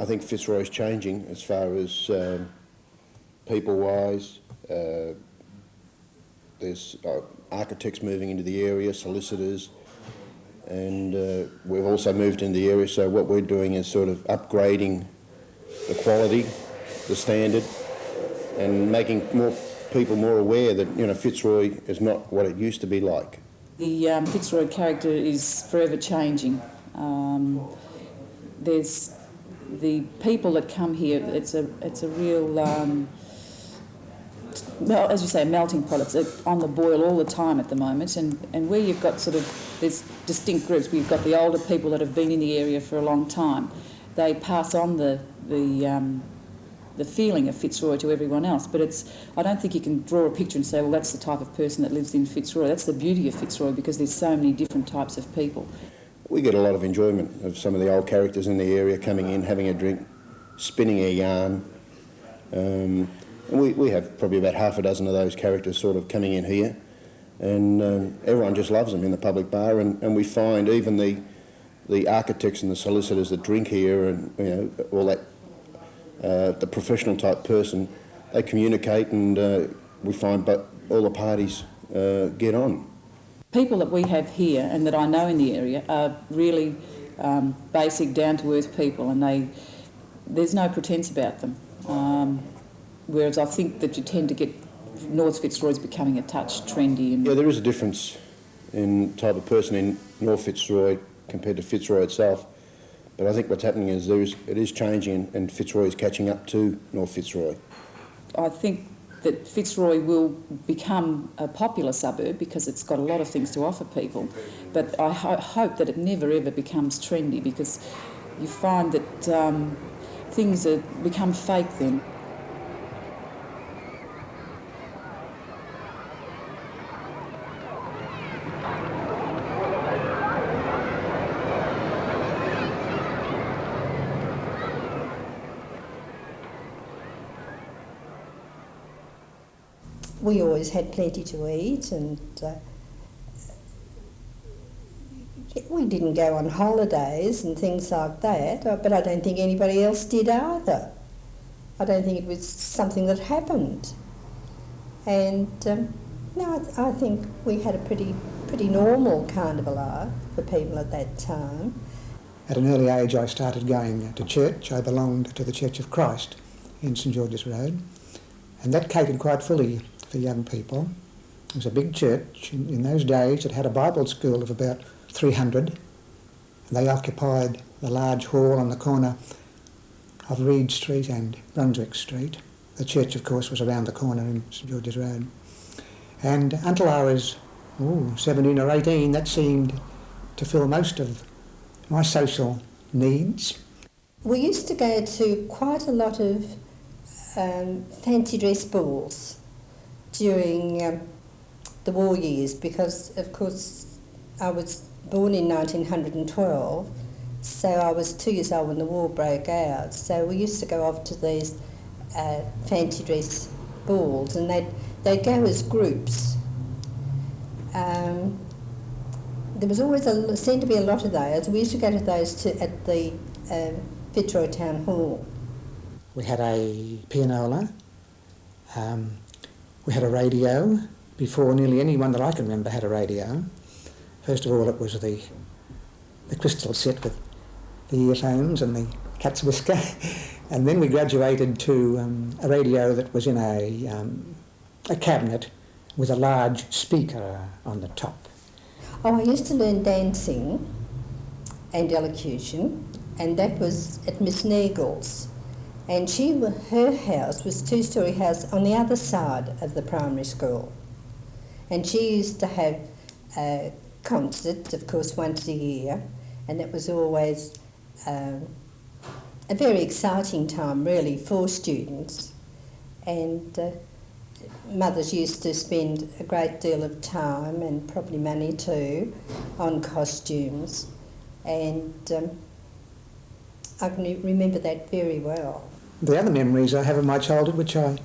think Fitzroy is changing as far as people-wise. There's architects moving into the area, solicitors, and we've also moved into the area, so what we're doing is sort of upgrading the quality, the standard, and making more people more aware that, you know, Fitzroy is not what it used to be like. The Fitzroy character is forever changing. There's the people that come here. It's a real, well, as you say, a melting pot. It's on the boil all the time at the moment, and where you've got sort of, there's distinct groups. We've got the older people that have been in the area for a long time. They pass on the feeling of Fitzroy to everyone else, but I don't think you can draw a picture and say, well, that's the type of person that lives in Fitzroy. That's the beauty of Fitzroy, because there's so many different types of people. We get a lot of enjoyment of some of the old characters in the area coming in, having a drink, spinning a yarn. And we have probably about half a dozen of those characters sort of coming in here, and everyone just loves them in the public bar, and we find even the architects and the solicitors that drink here, and, you know, all that, the professional type person, they communicate, and we find all the parties get on. People that we have here and that I know in the area are really basic, down-to-earth people, and there's no pretense about them. Whereas I think that you tend to get North Fitzroy's becoming a touch trendy. And yeah, there is a difference in type of person in North Fitzroy compared to Fitzroy itself. But I think what's happening is it is changing, and Fitzroy is catching up to North Fitzroy. I think that Fitzroy will become a popular suburb because it's got a lot of things to offer people. But I hope that it never ever becomes trendy, because you find that things become fake then. We always had plenty to eat, and we didn't go on holidays and things like that, but I don't think anybody else did either. I don't think it was something that happened. And no, I think we had a pretty normal kind of a life for people at that time. At an early age I started going to church. I belonged to the Church of Christ in St George's Road, and that catered quite fully for young people. It was a big church. In those days it had a Bible school of about 300, and they occupied the large hall on the corner of Reed Street and Brunswick Street. The church, of course, was around the corner in St George's Road. And until I was 17 or 18, that seemed to fill most of my social needs. We used to go to quite a lot of fancy dress balls during the war years, because, of course, I was born in 1912, so I was 2 years old when the war broke out. So we used to go off to these fancy dress balls, and they'd go as groups. There was always seemed to be a lot of those. We used to go to those at the Fitzroy Town Hall. We had a pianola. We had a radio. Before nearly anyone that I can remember had a radio. First of all, it was the crystal set with the earphones and the cat's whisker, and then we graduated to a radio that was in a cabinet with a large speaker on the top. Oh, I used to learn dancing and elocution, and that was at Miss Neagle's. And her house was a two-storey house on the other side of the primary school. And she used to have concerts, of course, once a year, and it was always a very exciting time, really, for students. And mothers used to spend a great deal of time, and probably money too, on costumes. And I can remember that very well. The other memories I have of my childhood, which I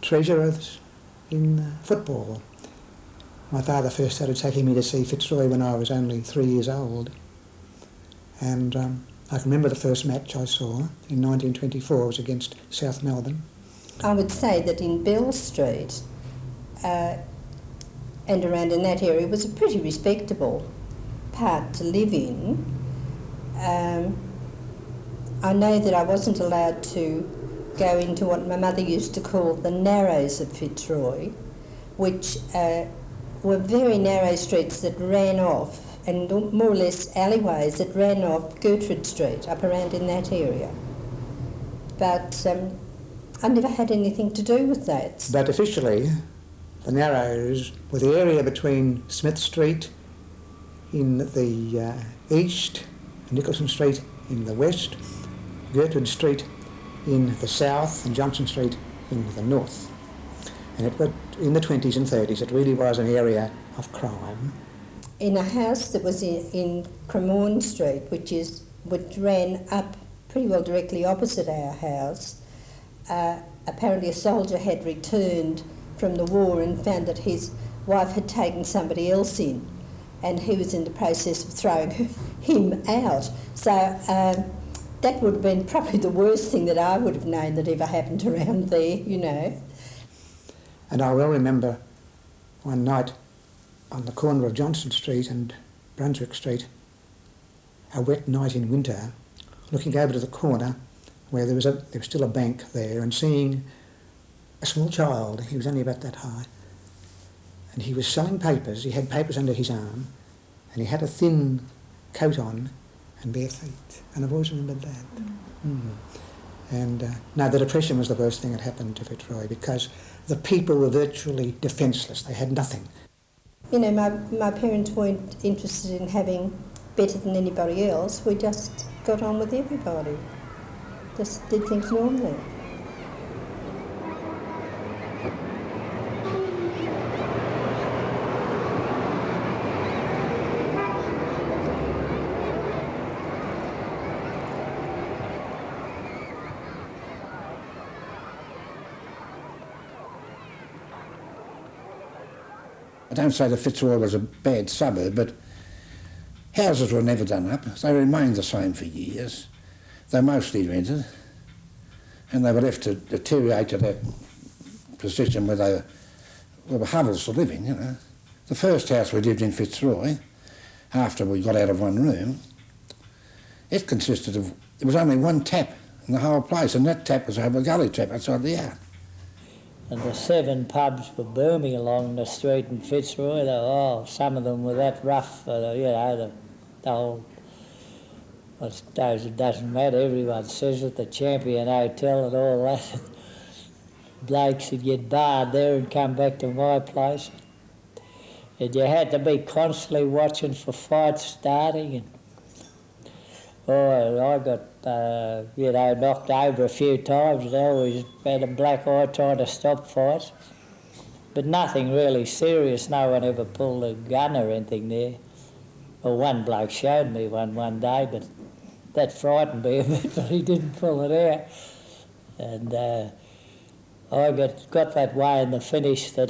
treasure, is in football. My father first started taking me to see Fitzroy when I was only 3 years old. And I can remember the first match I saw in 1924 was against South Melbourne. I would say that in Bell Street and around in that area was a pretty respectable part to live in. I know that I wasn't allowed to go into what my mother used to call the narrows of Fitzroy, which were very narrow streets that ran off, and more or less alleyways that ran off Gertrude Street, up around in that area. But I never had anything to do with that. But officially, the Narrows were the area between Smith Street in the east, Nicholson Street in the west, Gertrude Street in the south, and Johnson Street in the north. And it was, in the 20s and 30s, it really was an area of crime. In a house that was in Cremorne Street, which ran up pretty well directly opposite our house, apparently a soldier had returned from the war and found that his wife had taken somebody else in, and he was in the process of throwing him out. So that would have been probably the worst thing that I would have known that ever happened around there, you know. And I well remember one night on the corner of Johnson Street and Brunswick Street, a wet night in winter, looking over to the corner where there was still a bank there, and seeing a small child. He was only about that high, and he was selling papers. He had papers under his arm, and he had a thin coat on and bare feet. And I've always remembered that. And no, the Depression was the worst thing that happened to Fitzroy, because the people were virtually defenceless. They had nothing. You know, my parents weren't interested in having better than anybody else. We just got on with everybody. Just did things normally. I don't say that Fitzroy was a bad suburb, but houses were never done up. They remained the same for years. They're mostly rented, and they were left to deteriorate to that position where they were hovels to live in, you know. The first house we lived in Fitzroy, after we got out of one room, it consisted of, there was only one tap in the whole place, and that tap was over a gully tap outside the yard. And the 7 pubs were booming along the street in Fitzroy. Some of them were that rough, you know, the whole, I suppose it doesn't matter, everyone says it, the Champion Hotel and all that. Blokes would get barred there and come back to my place. And you had to be constantly watching for fights starting. And I got, knocked over a few times. They always had a black eye trying to stop fights. But nothing really serious. No one ever pulled a gun or anything there. Well, one bloke showed me one day, but that frightened me a bit, but he didn't pull it out. And I got that way in the finish that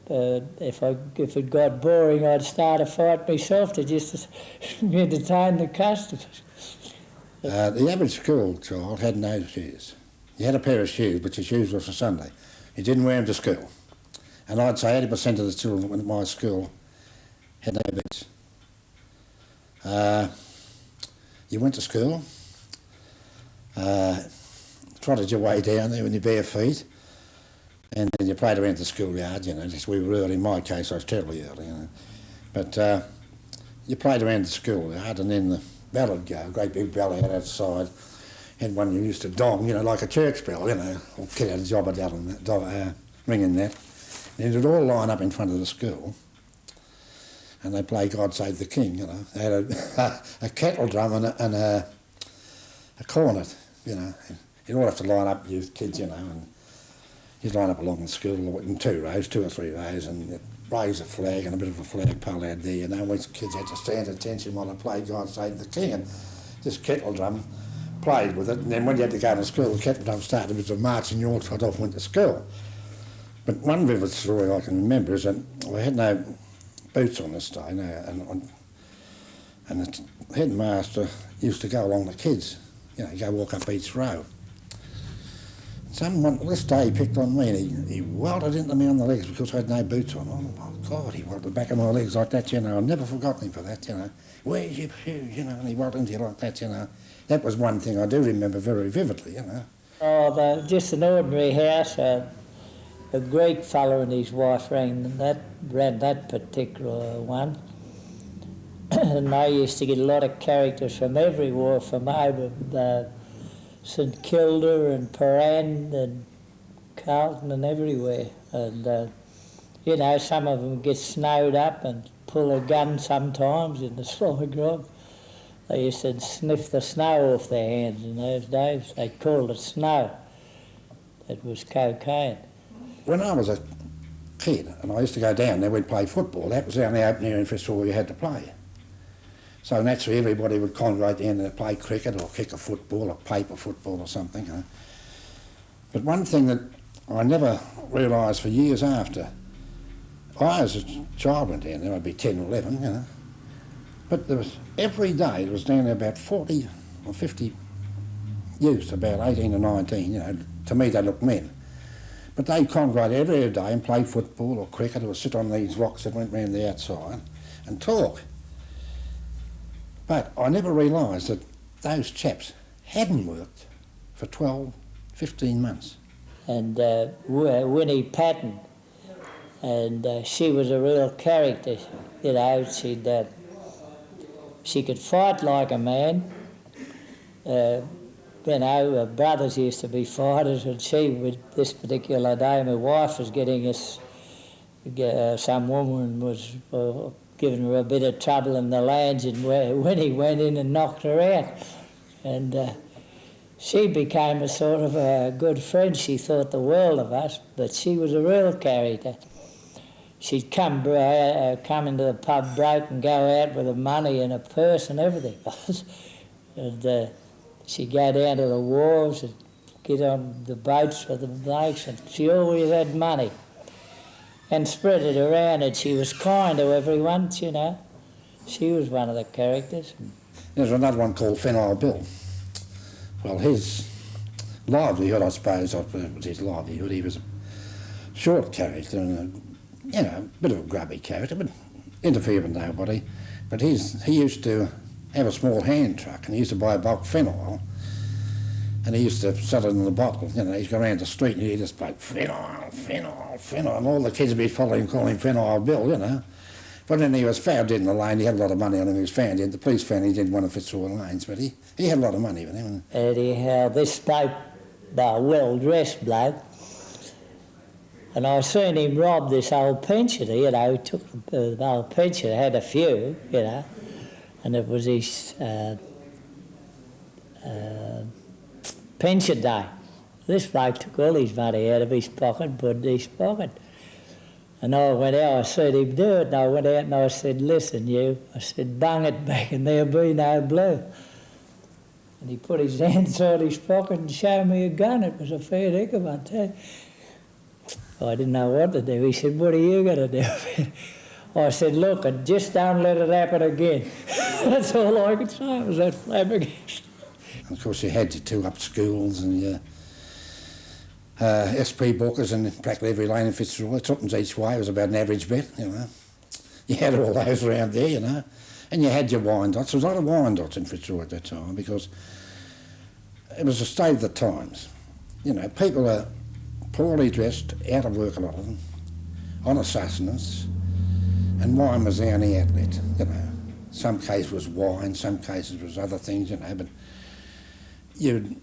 if it got boring, I'd start a fight myself to just entertain the customers. The average school child had no shoes. You had a pair of shoes, but your shoes were for Sunday. You didn't wear them to school. And I'd say 80% of the children at my school had no boots. You went to school, trotted your way down there with your bare feet, and then you played around the schoolyard, you know. Just we were early, in my case I was terribly early, you know. But you played around the schoolyard, and then the bell would go, a great big bell out outside, had one you used to dong, you know, like a church bell, you know, or kid had a job of ringing that. And it'd all line up in front of the school, and they play God Save the King, you know. They had a kettle drum and a cornet, you know. You'd all have to line up, you kids, you know, and you'd line up along the school in 2 rows, 2 or 3 rows, and raise a flag and a bit of a flagpole out there, you know. We kids had to stand at attention while they played God Save the King, and this kettle drum played with it, and then when you had to go to school, the kettle drum started with a march and you all trot off and went to school. But one vivid story I can remember is that we had no boots on this day, no, and the headmaster used to go along the kids, you know, go walk up each row. Someone this day he picked on me and he welted into me on the legs because I had no boots on. Oh my God, he welted the back of my legs like that, you know. I've never forgotten him for that, you know. Where's your shoes, you know, and he welted into you like that, you know. That was one thing I do remember very vividly, you know. Oh, just an ordinary house. A Greek fellow and his wife ran that particular one. And I used to get a lot of characters from everywhere, from over St Kilda and Paran and Carlton and everywhere. And, you know, some of them get snowed up and pull a gun sometimes in the slow grog. They used to sniff the snow off their hands in those days. They called it snow. It was cocaine. When I was a kid and I used to go down there, we'd play football. That was the only open area in Fitzroy where you had to play. So naturally everybody would congregate down there to play cricket or kick a football or paper football or something. You know. But one thing that I never realised for years after, I as a child went down there, I'd be 10 or 11, you know. But there was, every day there was down there about 40 or 50 youths, about 18 or 19, you know. To me they looked men. But they congregated every day and play football or cricket or sit on these rocks that went round the outside and talk. But I never realised that those chaps hadn't worked for 12, 15 months. And Winnie Patton, and she was a real character, you know. She could fight like a man. You know, her brothers used to be fighters, and she, with this particular day, my wife was getting us, some woman was giving her a bit of trouble in the lounge, and Winnie went in and knocked her out. And she became a sort of a good friend. She thought the world of us, but she was a real character. She'd come into the pub broke and go out with the money and a purse and everything. And she'd go down to the wharves and get on the boats with the blokes, and she always had money and spread it around, and she was kind to everyone, you know. She was one of the characters. There's another one called Fenile Bill. Well, his livelihood, I suppose, was his livelihood. He was a short character and you know, a bit of a grubby character, but interfered with nobody. But he used to have a small hand truck, and he used to buy a bulk phenol, and he used to sell it in the bottle. You know, he'd go around the street and he'd just play phenol, phenol, phenol, and all the kids would be following him, calling him Fenile Bill, you know. But then he was found in the lane. He had a lot of money on him. He was found in. The police found he didn't want to Fitzroy lanes, but he had a lot of money with him. Anyhow, this bloke, a well-dressed bloke, and I seen him rob this old pensioner, you know. He took the old pensioner, had a few, you know, and it was his pension day. This bloke took all his money out of his pocket, put it in his pocket. And I went out, I seen him do it, and I went out and I said, listen, you, I said, bung it back and there'll be no blue. And he put his hand inside his pocket and showed me a gun. It was a fair dinkum, I tell you. I didn't know what to do. He said, what are you going to do? I said, look, and just don't let it happen again. That's all I could say. I was that flabbergasted. Of course, you had your two-up schools and your SP bookers in practically every lane in Fitzroy. Tuppence each way was about an average bet, you know. You had all those around there, you know. And you had your Wyandottes. There was a lot of Wyandottes in Fitzroy at that time because it was a state of the times. You know, people are poorly dressed, out of work, a lot of them, on a sustenance, and wine was the only outlet, you know. Some cases was wine, some cases was other things, you know, but you'd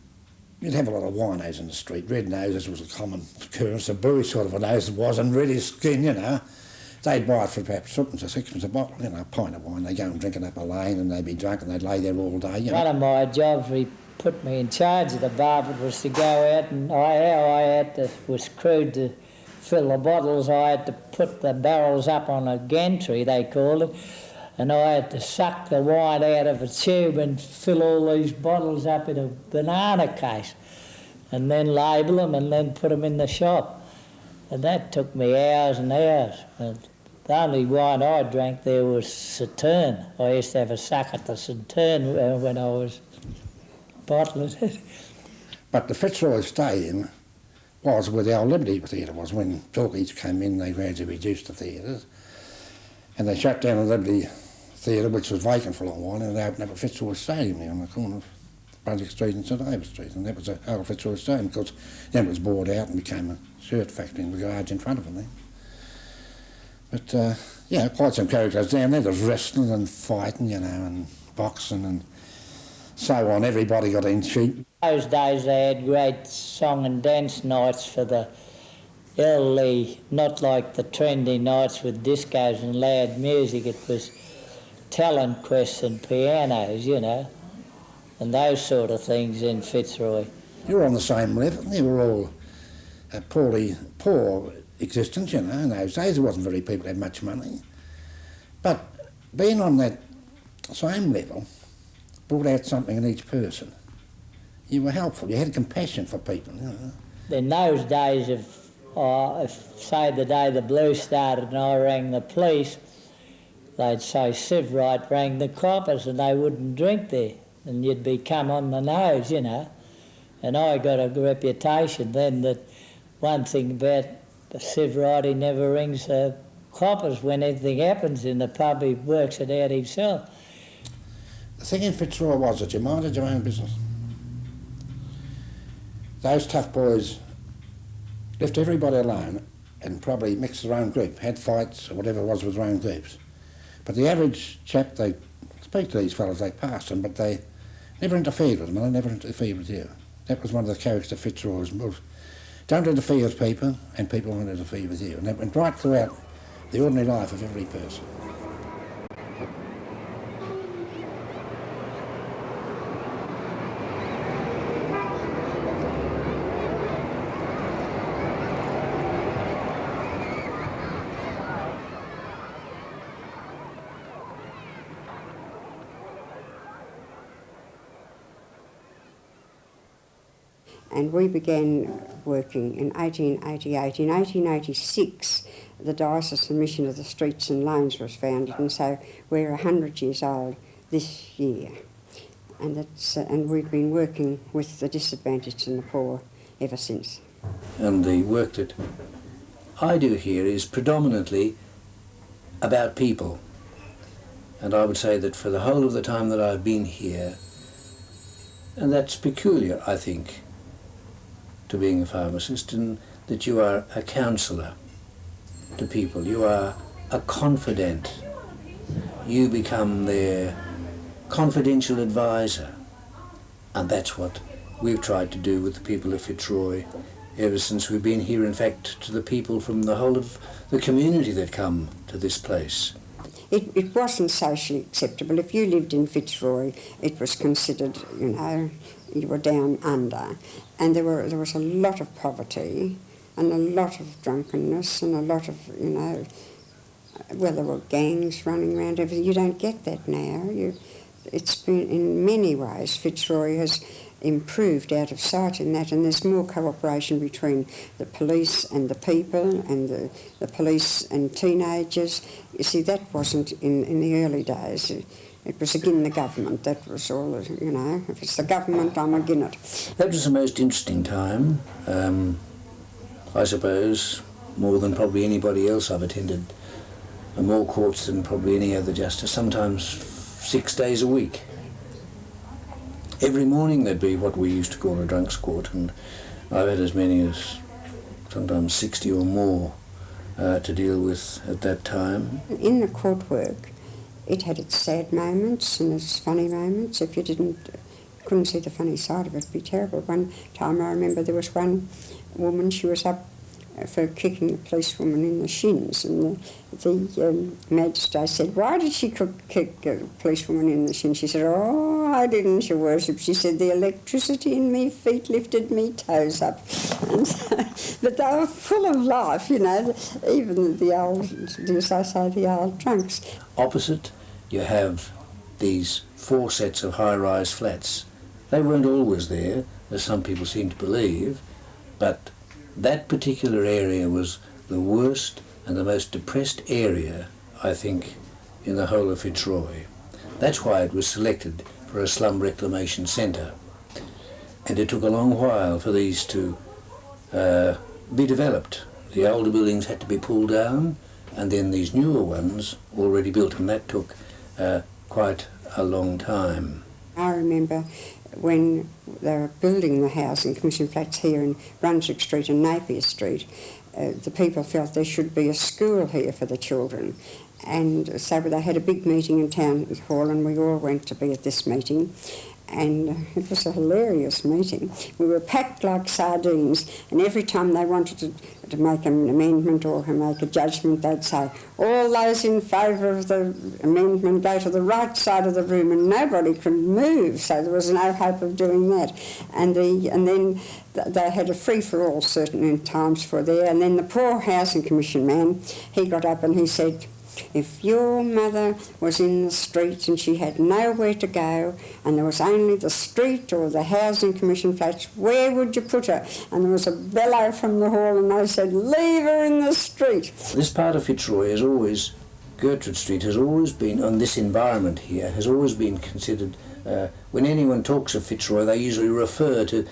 have a lot of winos in the street. Red noses was a common occurrence. A bluey sort of a nose was, and reddish skin, you know. They'd buy it for perhaps tuppence or sixpence a bottle, you know, a pint of wine. They'd go and drink it up a lane and they'd be drunk and they'd lay there all day, you know. One of my jobs, he put me in charge of the bar, was to go out and was crude to fill the bottles. I had to put the barrels up on a gantry, they called it, and I had to suck the wine out of a tube and fill all these bottles up in a banana case and then label them and then put them in the shop. And that took me hours and hours. The only wine I drank there was Sauterne. I used to have a suck at the Sauterne when I was bottling it. But the Fitzroy Stadium was where the old Liberty Theatre was. When talkies came in, they gradually reduced the theatres. And they shut down the Liberty Theatre, which was vacant for a long while, and they opened up a Fitzroy Stadium there on the corner of Brunswick Street and St David Street. And that was the old Fitzroy Stadium, because then it was bored out and became a shirt factory in the garage in front of it there. But, yeah, quite some characters down there. There was wrestling and fighting, you know, and boxing and so on. Everybody got in cheap. Those days they had great song and dance nights for the elderly, not like the trendy nights with discos and loud music. It was talent quests and pianos, you know, and those sort of things in Fitzroy. You were on the same level. They were all poor existence, you know. In those days there wasn't very people who had much money. But being on that same level brought out something in each person. You were helpful, you had compassion for people, you know. In those days, if say the day the blues started and I rang the police, they'd say Senyard rang the coppers and they wouldn't drink there, and you'd be come on the nose, you know. And I got a reputation then that one thing about Senyard, he never rings the coppers when anything happens in the pub, he works it out himself. The thing in Fitzroy was that you minded your own business. Those tough boys left everybody alone and probably mixed their own group, had fights or whatever it was with their own groups. But the average chap, they speak to these fellas, they passed them, but they never interfered with them, and they never interfered with you. That was one of the characters of Fitzroy. Don't interfere with people, and people won't interfere with you. And that went right throughout the ordinary life of every person. And we began working in 1888. In 1886, the Diocesan Mission of the Streets and Lanes was founded, and so we're 100 years old this year. And we've been working with the disadvantaged and the poor ever since. And the work that I do here is predominantly about people. And I would say that for the whole of the time that I've been here, and that's peculiar, I think, to being a pharmacist, and that you are a counsellor to people. You are a confidant. You become their confidential advisor. And that's what we've tried to do with the people of Fitzroy ever since we've been here, in fact, to the people from the whole of the community that come to this place. It wasn't socially acceptable. If you lived in Fitzroy, it was considered, you know, you were down under. And there was a lot of poverty and a lot of drunkenness and a lot of, you know, well, there were gangs running around everything. You don't get that now. It's been, in many ways, Fitzroy has improved out of sight in that, and there's more cooperation between the police and the people, and the police and teenagers. You see, that wasn't in the early days. It was again the government. That was all, you know, if it's the government, I'm again it. That was the most interesting time, I suppose, more than probably anybody else. I've attended more courts than probably any other justice, sometimes 6 days a week. Every morning there'd be what we used to call a drunks court, and I've had as many as sometimes 60 or more to deal with at that time. In the court work, it had its sad moments and its funny moments. If you couldn't see the funny side of it, it'd be terrible. One time I remember there was one woman, she was up for kicking the policewoman in the shins, and the magistrate said, "Why did she kick the policewoman in the shins?" She said, "Oh, I didn't, your worship." She said, "The electricity in me feet lifted me toes up." And so, but they were full of life, you know, even the old, as I say, the old drunks. Opposite, you have these 4 sets of high-rise flats. They weren't always there, as some people seem to believe, but that particular area was the worst and the most depressed area, I think, in the whole of Fitzroy. That's why it was selected for a slum reclamation centre. And it took a long while for these to be developed. The older buildings had to be pulled down, and then these newer ones already built, and that took quite a long time. I remember when they were building the housing commission flats here in Brunswick Street and Napier Street, the people felt there should be a school here for the children. And so they had a big meeting in Town Hall, and we all went to be at this meeting. And it was a hilarious meeting. We were packed like sardines, and every time they wanted to make an amendment or make a judgment, they'd say, all those in favour of the amendment go to the right side of the room, and nobody could move, so there was no hope of doing that. And then they had a free-for-all certain times for there, and then the poor Housing Commission man, he got up and he said, if your mother was in the street and she had nowhere to go and there was only the street or the Housing Commission flats, where would you put her? And there was a bellow from the hall and they said, leave her in the street. This part of Fitzroy has always, Gertrude Street has always been, on this environment here, has always been considered, when anyone talks of Fitzroy, they usually refer to,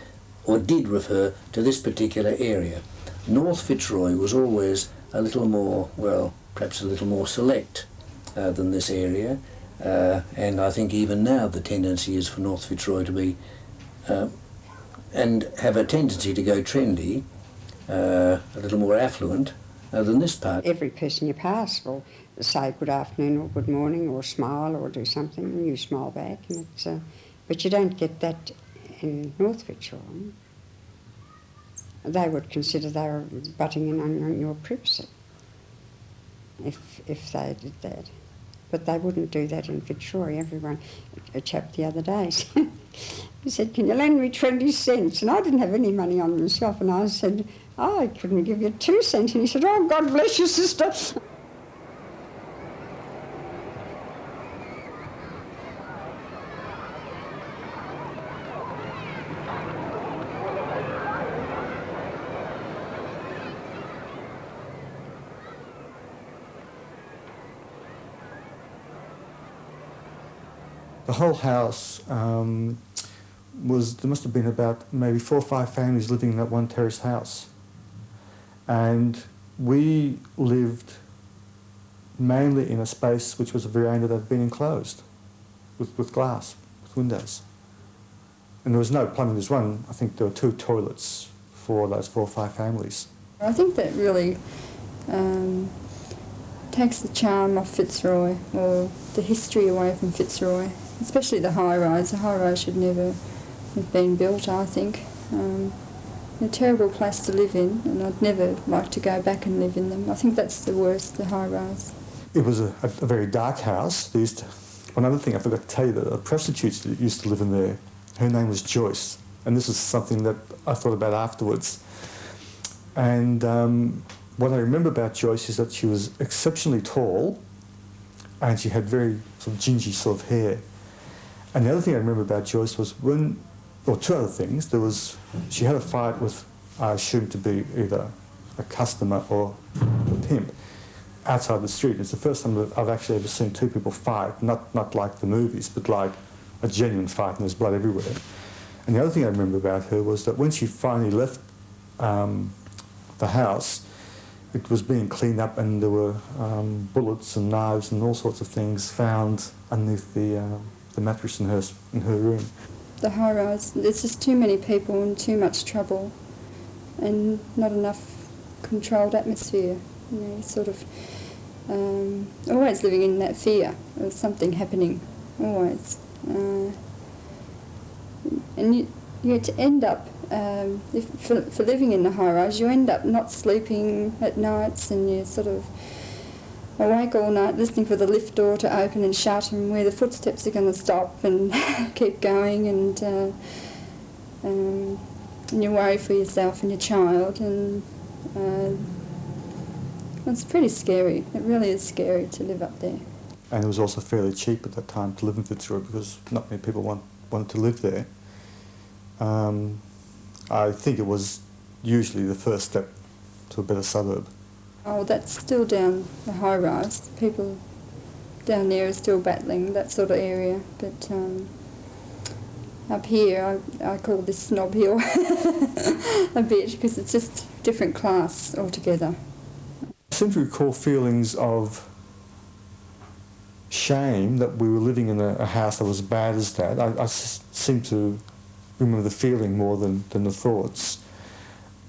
or did refer to, this particular area. North Fitzroy was always a little more, well, perhaps a little more select than this area, and I think even now the tendency is for North Fitzroy to be, and have a tendency to go trendy, a little more affluent than this part. Every person you pass will say good afternoon or good morning or smile or do something, and you smile back, and it's, but you don't get that in North Fitzroy. They would consider they were butting in on your privacy if they did that. But they wouldn't do that in Fitzroy. Everyone, a chap the other day, he said, can you lend me 20 cents? And I didn't have any money on myself, and I said, oh, I couldn't give you 2 cents. And he said, oh, God bless you, sister. The whole house there must have been about maybe 4 or 5 families living in that one terrace house. And we lived mainly in a space which was a veranda that had been enclosed with glass, with windows. And there was no plumbing. There's one, I think there were 2 toilets for those 4 or 5 families. I think that really takes the charm off Fitzroy, or the history away from Fitzroy, especially the high-rise. The high-rise should never have been built, I think. A terrible place to live in, and I'd never like to go back and live in them. I think that's the worst, the high-rise. It was a very dark house. One other thing I forgot to tell you, that a prostitute that used to live in there, her name was Joyce, and this is something that I thought about afterwards. And what I remember about Joyce is that she was exceptionally tall, and she had very sort of gingy sort of hair. And the other thing I remember about Joyce was 2 other things. She had a fight with, I assume to be either a customer or a pimp, outside the street. It's the first time that I've actually ever seen 2 people fight, not like the movies, but like a genuine fight, and there's blood everywhere. And the other thing I remember about her was that when she finally left the house, it was being cleaned up, and there were bullets and knives and all sorts of things found underneath the mattress in her room. The high-rise, there's just too many people and too much trouble, and not enough controlled atmosphere. You know, sort of always living in that fear of something happening, always. And you end up, for living in the high-rise, you end up not sleeping at nights, and you're sort of awake all night listening for the lift door to open and shut, and where the footsteps are going to stop and keep going, and you worry for yourself and your child, and it's pretty scary. It really is scary to live up there. And it was also fairly cheap at that time to live in Fitzroy, because not many people wanted to live there. I think it was usually the first step to a better suburb. Oh, that's still down the high rise. People down there are still battling that sort of area. But up here, I call this Snob Hill a bit, because it's just different class altogether. I seem to recall feelings of shame that we were living in a house that was as bad as that. I seem to remember the feeling more than the thoughts.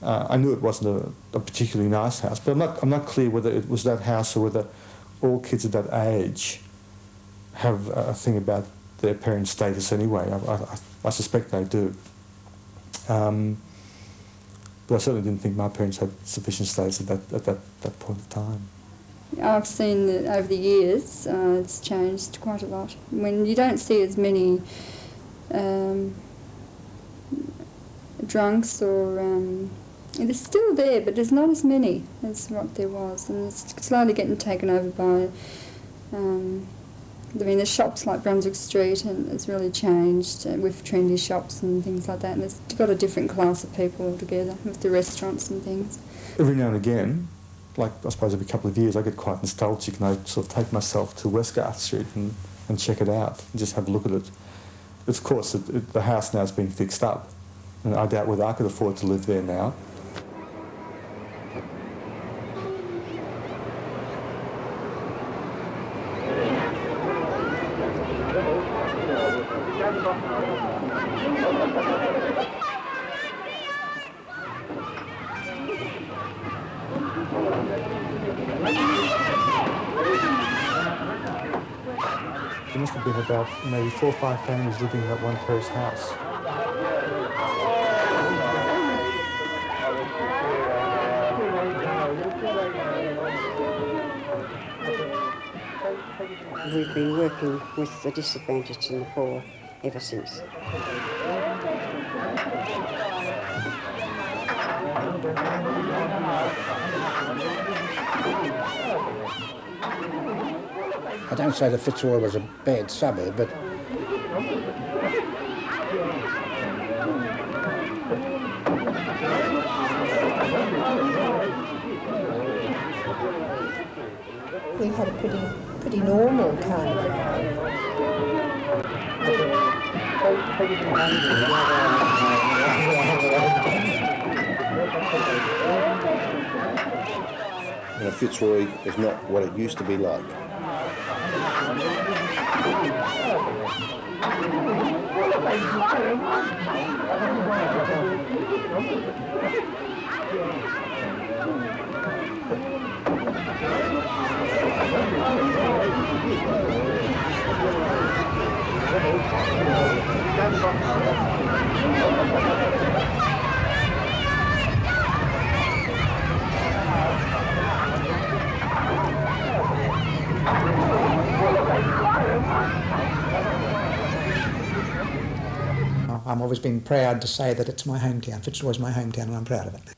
I knew it wasn't a particularly nice house, but I'm not clear whether it was that house or whether all kids at that age have a thing about their parents' status anyway. I suspect they do. But I certainly didn't think my parents had sufficient status at that point of time. I've seen that over the years it's changed quite a lot. When you don't see as many drunks or they're still there, but there's not as many as what there was, and it's slowly getting taken over by. I mean, there's shops like Brunswick Street, and it's really changed with trendy shops and things like that, and it's got a different class of people altogether with the restaurants and things. Every now and again, like I suppose every couple of years, I get quite nostalgic and I sort of take myself to Westgarth Street and check it out and just have a look at it. Of course, the house now has been fixed up, and I doubt whether I could afford to live there now. There must have been about maybe 4 or 5 families living in that one terrace house. We've been working with the disadvantaged and the poor ever since. I don't say that Fitzroy was a bad suburb, but We had a pretty normal kind of Fitzroy is not what it used to be like. I've always been proud to say that it's my hometown. Fitzroy's my hometown, and I'm proud of it.